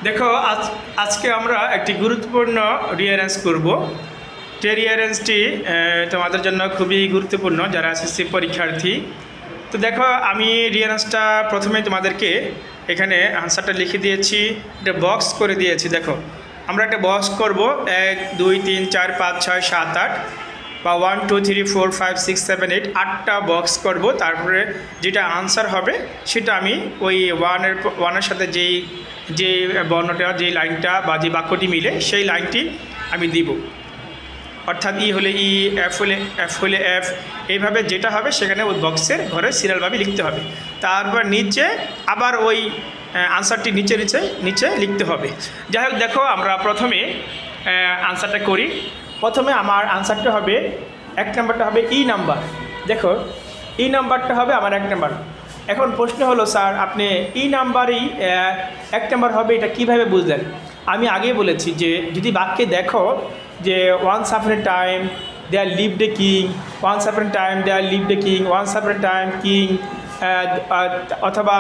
দেখো আজকে আমরা একটি গুরুত্বপূর্ণ রিয়ারেঞ্জ করব। যে রিয়ারেঞ্জটি তোমাদের জন্য খুবই গুরুত্বপূর্ণ যারা এসএসসি পরীক্ষার্থী। তো দেখো আমি রিয়ারেঞ্জটা প্রথমে তোমাদেরকে এখানে আনসারটা লিখে দিয়েছি, এটা বক্স করে দিয়েছি। দেখো আমরা একটা বক্স করব 1 2 3 4 5 6 7 8 বা 1 2 3 4 5 6 7 8 8টা বক্স করব। তারপরে যেটা আনসার হবে সেটা আমি ওই ওয়ানের সাথে যে বর্ণটা, যে লাইনটা বা যে বাক্যটি মিলে সেই লাইনটি আমি দিব। অর্থাৎ ই হলে ই, এফ হলে এফ, এইভাবে যেটা হবে সেখানে ওই বক্সের ঘরে সিরিয়ালভাবে লিখতে হবে। তারপর নিচে আবার ওই আনসারটি নিচে লিখতে হবে। যাই হোক, দেখো আমরা প্রথমে আনসারটা করি। প্রথমে আমার আনসারটা হবে 1 নম্বরটা হবে ই নাম্বার। দেখো ই নাম্বারটা হবে আমার 1 নম্বর। এখন প্রশ্ন হলো, স্যার আপনি ই নাম্বারই 1 নম্বর হবে, এটা কীভাবে বুঝলেন? আমি আগেই বলেছি যে যদি বাক্যে দেখো যে once upon a time there lived a king, once upon a time there lived a king, once upon a time king, অথবা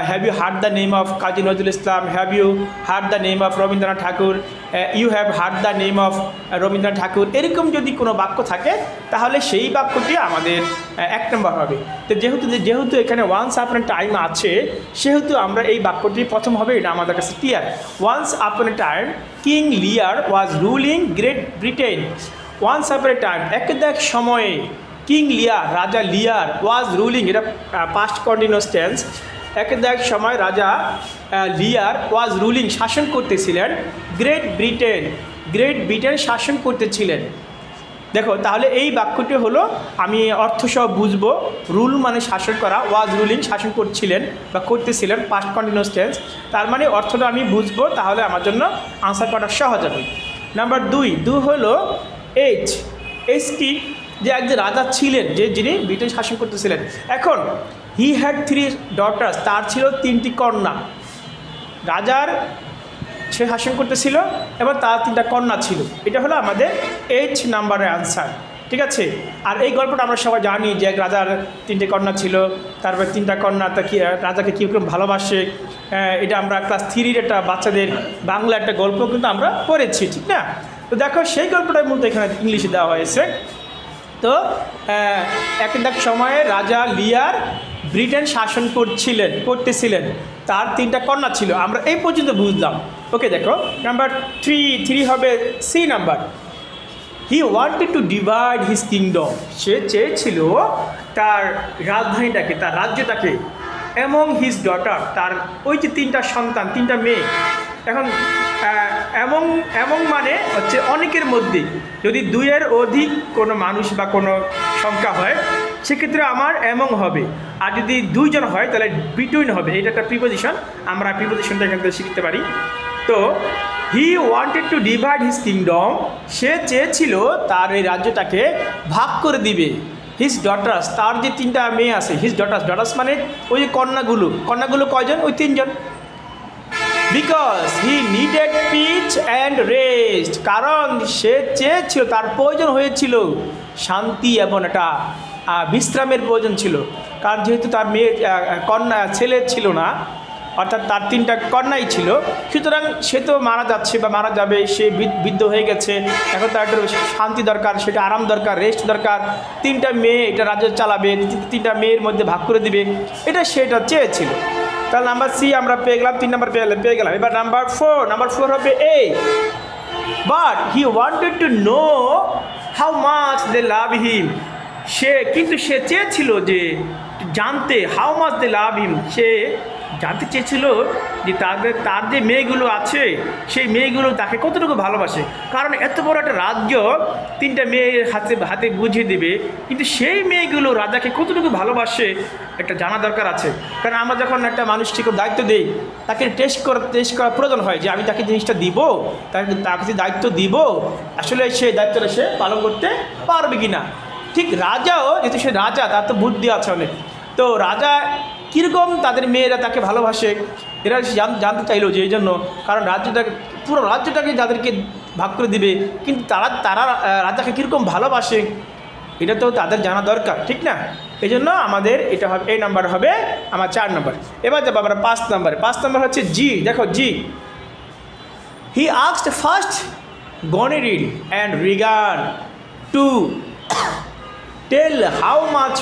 have you heard the name of Kazi Nazrul Islam, have you heard the name of Rabindranath Thakur, you have heard the name of Rabindranath Thakur, এরকম যদি কোনো বাক্য থাকে তাহলে সেই বাক্যটি আমাদের 1 নম্বর হবে। তো যেহেতু এখানে ওয়ান্স আপন এ টাইম আছে, সেহেতু আমরা এই বাক্যটি প্রথম হবে, এটা আমাদের কাছে clear. Once upon a time King Lear was ruling Great Britain. Once upon a time, এক সময়ে, কিং লিয়ার, রাজা লিয়ার, ওয়াজ রুলিং, এটা পাস্ট কন্টিনিউয়াস টেন্স। এক সময় রাজা লিয়ার ওয়াজ রুলিং, শাসন করতেছিলেন, গ্রেট ব্রিটেন শাসন করতেছিলেন। দেখো তাহলে এই বাক্যটি হলো, আমি অর্থ সহ বুঝবো। রুল মানে শাসন করা, ওয়াজ রুলিং শাসন করছিলেন বা করতেছিলেন, পাস্ট কন্টিনিউয়াস টেন্স। তার মানে অর্থটা আমি বুঝবো, তাহলে আমার জন্য আনসার করা সহজ হবে। নাম্বার 2 হলো এইচ কি, যে একজন রাজা ছিলেন যিনি ব্রিটেন শাসন করতেছিলেন। এখন হি হ্যাড 3 ডটার্স, তার ছিল 3টি কন্যা। রাজার সে শাসন করতেছিল এবং তার 3টা কন্যা ছিল। এটা হলো আমাদের 8 নাম্বারের আনসার, ঠিক আছে। আর এই গল্পটা আমরা সবাই জানি যে এক রাজার 3টে কন্যা ছিল, তারপর 3টা কন্যা রাজাকে কীরকম ভালোবাসে। এটা আমরা ক্লাস 3-র একটা বাচ্চাদের বাংলা একটা গল্প কিন্তু আমরা পড়েছি, ঠিক না? তো দেখো সেই গল্পটার মধ্যে এখানে ইংলিশে দেওয়া হয়েছে। তো এক সময়ে রাজা লিয়ার ব্রিটেন শাসন করতেছিলেন, তার 3টা কন্যা ছিল। আমরা এই পর্যন্ত বুঝলাম, ওকে। দেখো নাম্বার 3 হবে C number. He wanted to divide his kingdom, সে চেয়েছিল তার রাজধানীটাকে, তার রাজ্যটাকে, এমং হিজ ডটার, তার ওই যে 3টা সন্তান, 3টা মেয়ে। এখন এমং মানে হচ্ছে অনেকের মধ্যে, যদি 2-এর অধিক কোনো মানুষ বা কোনো সংখ্যা হয় সেক্ষেত্রে আমার এমং হবে। আর যদি 2 জন হয় তাহলে বিটুইন হবে। এটা একটা প্রিপোজিশন, আমরা প্রিপোজিশনটা এখান থেকে শিখতে পারি। তো he wanted to divide his kingdom, সে চেয়েছিল তার এই রাজ্যটাকে ভাগ করে দিবে। হিজ ডটার্স, তার যে 3টা মেয়ে আছে, হিজ ডটার্স মানে ওই যে কন্যাগুলো কয়জন? ওই 3 জন। Because he needed peace and rest, কারণ সে চেয়েছিল, তার প্রয়োজন হয়েছিল শান্তি এবং একটা বিশ্রামের প্রয়োজন ছিল। কারণ যেহেতু তার ছেলে ছিল না, অর্থাৎ তার 3টা কন্যাই ছিল, সুতরাং সে তো মারা যাচ্ছে বা মারা যাবে, সে বৃদ্ধ হয়ে গেছে। এখন তার একটা শান্তি দরকার, সেটা আরাম দরকার, রেস্ট দরকার। 3টা মেয়ে এটা রাজ্য চালাবে, 3টা মেয়ের মধ্যে ভাগ করে দিবে, সেটা চেয়েছিল। তাহলে নাম্বার সি আমরা পেয়ে গেলাম, 3 নাম্বার পেয়ে গেলাম। এবার নাম্বার 4 হবে A. But he wanted to know how much they love him, কিন্তু সে চেয়েছিল যে জানতে, হাউ মাচ দে লাভ হিম, সে জানতে চেয়েছিল যে তার যে মেয়েগুলো আছে সেই মেয়েগুলো তাকে কতটুকু ভালোবাসে। কারণ এত বড় একটা রাজ্য 3টা মেয়ের হাতে বুঝিয়ে দেবে, কিন্তু সেই মেয়েগুলো রাজাকে কতটুকু ভালোবাসে একটা জানা দরকার আছে। কারণ আমরা যখন একটা মানুষটিকে দায়িত্ব দিই, তাকে টেস্ট করা প্রয়োজন হয় যে আমি তাকে জিনিসটা দিব, তাকে যে দায়িত্ব দিব আসলে সেই দায়িত্বটা সে পালন করতে পারবে কি না। ঠিক রাজাও, যেহেতু সে রাজা, তার তো বুদ্ধি আছে অনেক। তো রাজা কীরকম তাদের মেয়েরা তাকে ভালোবাসে এরা জানতে চাইলো, যে এই জন্য, কারণ পুরো রাজ্যটাকে যাদেরকে ভাগ করে দিবে, কিন্তু তারা রাজাকে কীরকম ভালোবাসে এটা তো তাদের জানা দরকার, ঠিক না? এই জন্য আমাদের এটা হবে, এই নাম্বার হবে আমার 4 নম্বর। এবার যাবো আমরা 5 নম্বরে। 5 নম্বর হচ্ছে জি। দেখো G he asked first Goneril and Regan to tell how much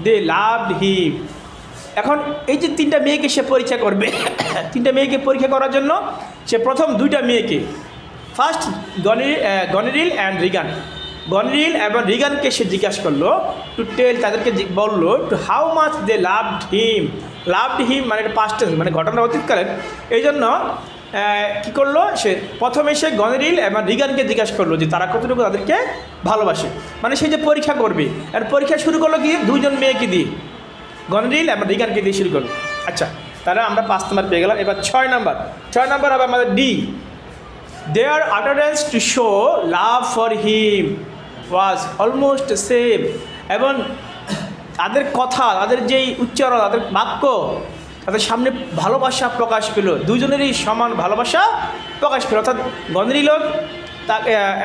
they loved him. এখন এই যে তিনটা মেয়েকে সে পরীক্ষা করবে, তিনটা মেয়েকে পরীক্ষা করার জন্য সে প্রথম দুইটা মেয়েকে, ফার্স্ট গনিরিল অ্যান্ড রিগান, গনিরিল এবং রিগানকে সে জিজ্ঞাসা করলো, টু টেল, তাদেরকে বললো, to how much they loved him. Loved him মানে এটা পাস্ট টেন্স, মানে ঘটনা অতীতকালীন। এই জন্য কী করলো, সে প্রথমে সে গনিরিল এবং রিগানকে জিজ্ঞাসা করলো যে তারা কতটুকু তাদেরকে ভালোবাসে। মানে সে যে পরীক্ষা করবে, আর পরীক্ষা শুরু করলো কি দুইজন মেয়েকে দিয়ে, গনিরিল এবং রিগানকে দিয়ে শুরু করলো। আচ্ছা, তাহলে আমরা 5 নম্বর পেয়ে গেলাম। এবার 6 নম্বর হবে আমাদের D. Their utterance to show love for him was almost same. এবং তাদের কথা, তাদের যেই উচ্চারণ, তাদের বাক্য, তাদের সামনে ভালোবাসা প্রকাশ পেল, দুজনেরই সমান ভালোবাসা প্রকাশ পেল। অর্থাৎ গনিরিল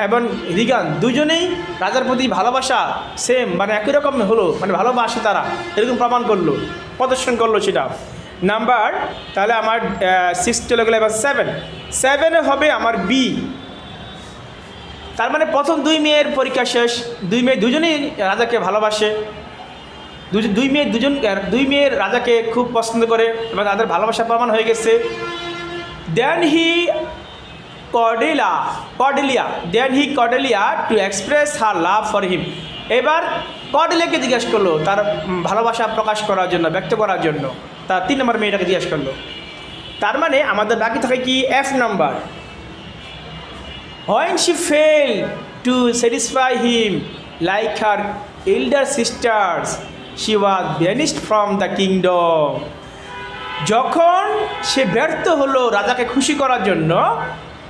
এবং রিগান দুজনেই রাজার প্রতি ভালোবাসা সেম, মানে একই রকম হলো, মানে ভালোবাসে তারা, এরকম প্রমাণ করলো, প্রদর্শন করলো সেটা। নাম্বার, তাহলে আমার 6 চলে গেলো। এবার 7 হবে আমার বি। তার মানে প্রথম দুই মেয়ের পরীক্ষা শেষ, দুজনেই রাজাকে ভালোবাসে, দুই মেয়ের রাজাকে খুব পছন্দ করে এবং তাদের ভালোবাসা প্রমাণ হয়ে গেছে। Then he Cordelia to express her love for him. এবার কর্ডেলিয়াকে জিজ্ঞাসা করলো তার ভালোবাসা প্রকাশ করার জন্য, ব্যক্ত করার জন্য, তার 3 নম্বর মেয়েটাকে জিজ্ঞাসা করলো। তার মানে আমাদের বাকি থাকে কি F number. When she failed to satisfy him like her elder sisters, she was banished from the kingdom. যখন সে ব্যর্থ হলো রাজাকে খুশি করার জন্য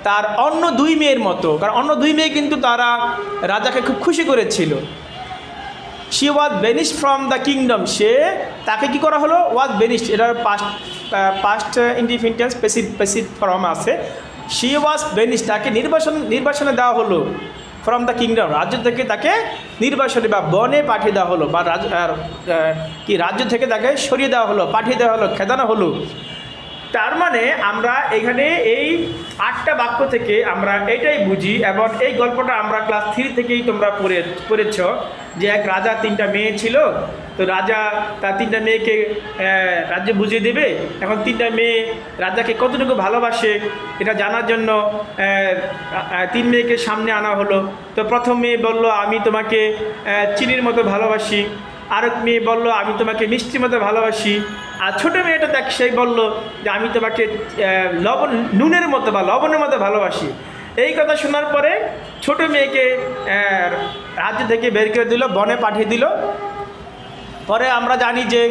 তার অন্য দুই মেয়ের মতো, কারণ অন্য দুই মেয়ে কিন্তু তারা রাজাকে খুব খুশি করেছিল। she was banished from the kingdom, সে তাকে কি করা হলো, was banished, এটার past indefinite tense passive form আছে। she was banished, তাকে নির্বাসনে দেওয়া হলো, ফ্রম দ্য কিংডম, রাজ্য থেকে তাকে নির্বাসনে বা বনে পাঠিয়ে দেওয়া হলো, বা রাজ্য থেকে তাকে সরিয়ে দেওয়া হলো, পাঠিয়ে দেওয়া হলো, খেদানো হলো। তার মানে আমরা এখানে এই 8টা বাক্য থেকে আমরা এটাই বুঝি, এবং এই গল্পটা আমরা ক্লাস 3 থেকেই তোমরা পড়েছ যে এক রাজা 3টা মেয়ে ছিল। তো রাজা তার 3টা মেয়েকে রাজ্য বুঝিয়ে দেবে। এখন 3টা মেয়ে রাজাকে কতটুকু ভালোবাসে এটা জানার জন্য 3 মেয়েকে সামনে আনা হলো। তো প্রথম মেয়ে বলল, আমি তোমাকে চিনির মতো ভালোবাসি। আরেক মেয়ে বলল, আমি তোমাকে মিষ্টির মতো ভালোবাসি। আর ছোটো মেয়েটা দেখ, সেই বলল যে আমি তোমাকে নুনের মতো বা লবণের মতো ভালোবাসি। এই কথা শোনার পরে ছোট মেয়েকে রাজ্য থেকে বের করে দিল, বনে পাঠিয়ে দিল। পরে আমরা জানি যে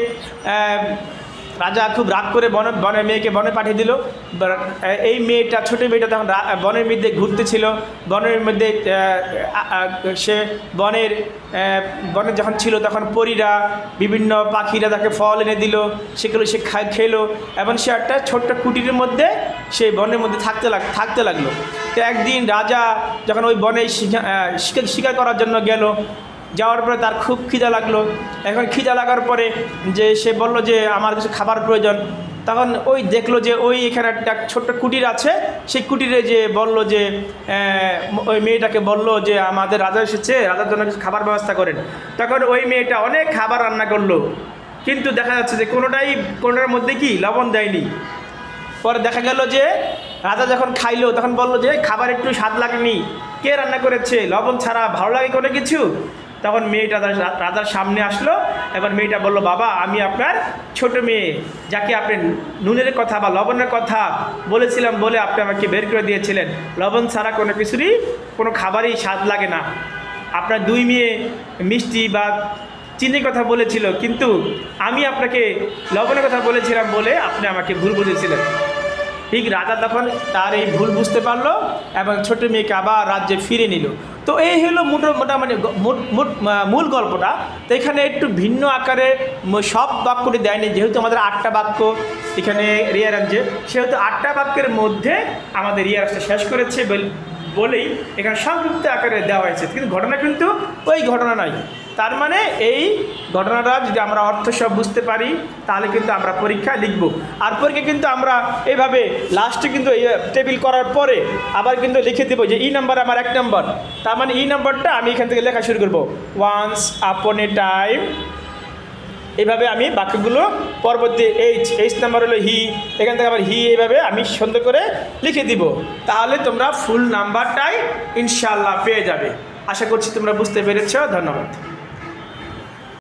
রাজা খুব রাগ করে মেয়েকে বনে পাঠিয়ে দিল। এই মেয়েটা, ছোটো মেয়েটা তখন বনের মধ্যে ঘুরতেছিল। বনের মধ্যে সে বনে যখন ছিল তখন পরীরা, বিভিন্ন পাখিরা তাকে ফল এনে দিল, সেগুলো সে খেলো, এবং সে একটা ছোট্ট কুটিরের মধ্যে সেই বনের মধ্যে থাকতে লাগলো। তো একদিন রাজা যখন ওই বনে শিকার করার জন্য গেল, যাওয়ার পরে তার খুব খিদা লাগলো। এখন খিদা লাগার পরে যে সে বলল যে আমার কিছু খাবার প্রয়োজন। তখন ওই দেখলো যে ওই এখানে একটা ছোট্ট কুটির আছে, সেই কুটিরে যে বলল যে ওই মেয়েটাকে বলল যে আমাদের রাজা এসেছে, রাজার জন্য কিছু খাবার ব্যবস্থা করেন। তখন ওই মেয়েটা অনেক খাবার রান্না করলো, কিন্তু দেখা যাচ্ছে যে কোনোটার মধ্যে কি লবণ দেয়নি। পরে দেখা গেল যে রাজা যখন খাইলো তখন বলল যে খাবার একটু স্বাদ লাগেনি, কে রান্না করেছে, লবণ ছাড়া ভালো লাগে কোনো কিছু? তখন মেয়েটা রাজার সামনে আসলো, এবার মেয়েটা বলল, বাবা আমি আপনার ছোট মেয়ে, যাকে আপনি নুনের কথা বা লবণের কথা বলেছিলাম বলে আপনি আমাকে বের করে দিয়েছিলেন। লবণ ছাড়া কোনো কিছুরই, কোনো খাবারই স্বাদ লাগে না। আপনার দুই মেয়ে মিষ্টি বা চিনির কথা বলেছিল, কিন্তু আমি আপনাকে লবণের কথা বলেছিলাম বলে আপনি আমাকে ভুল বুঝেছিলেন। ঠিক রাজা তখন তার এই ভুল বুঝতে পারলো এবং ছোট মেয়েকে আবার রাজ্যে ফিরে নিল। তো এই হলো মোটামুটি মূল গল্পটা। তো এখানে একটু ভিন্ন আকারে সব বাক্যটি দেয়নি, যেহেতু আমাদের 8টা বাক্য এখানে রিয়ারেঞ্জে, সেহেতু 8টা বাক্যের মধ্যে আমাদের রিয়ারেঞ্জটা শেষ করেছে বলেই এখানে সংক্ষিপ্ত আকারে দেওয়া হয়েছে, কিন্তু ঘটনা কিন্তু ওই ঘটনা নয়। তার মানে এই ঘটনাটা যদি আমরা অর্থ সব বুঝতে পারি তাহলে কিন্তু আমরা পরীক্ষায় লিখব। আর পরীক্ষা কিন্তু আমরা এইভাবে লাস্টে কিন্তু এই টেবিল করার পরে আবার কিন্তু লিখে দেবো যে ই নাম্বার আমার 1 নম্বর, তার মানে ই নাম্বারটা আমি এখান থেকে লেখা শুরু করব, ওয়ান্স আপন এ টাইম, এইভাবে আমি বাক্যগুলো পরবর্তী এইচ নাম্বার হলো হি, এখান থেকে আবার হি, এইভাবে আমি সুন্দর করে লিখে দিব। তাহলে তোমরা ফুল নাম্বারটাই ইনশাআল্লাহ পেয়ে যাবে। আশা করছি তোমরা বুঝতে পেরেছ। ধন্যবাদ।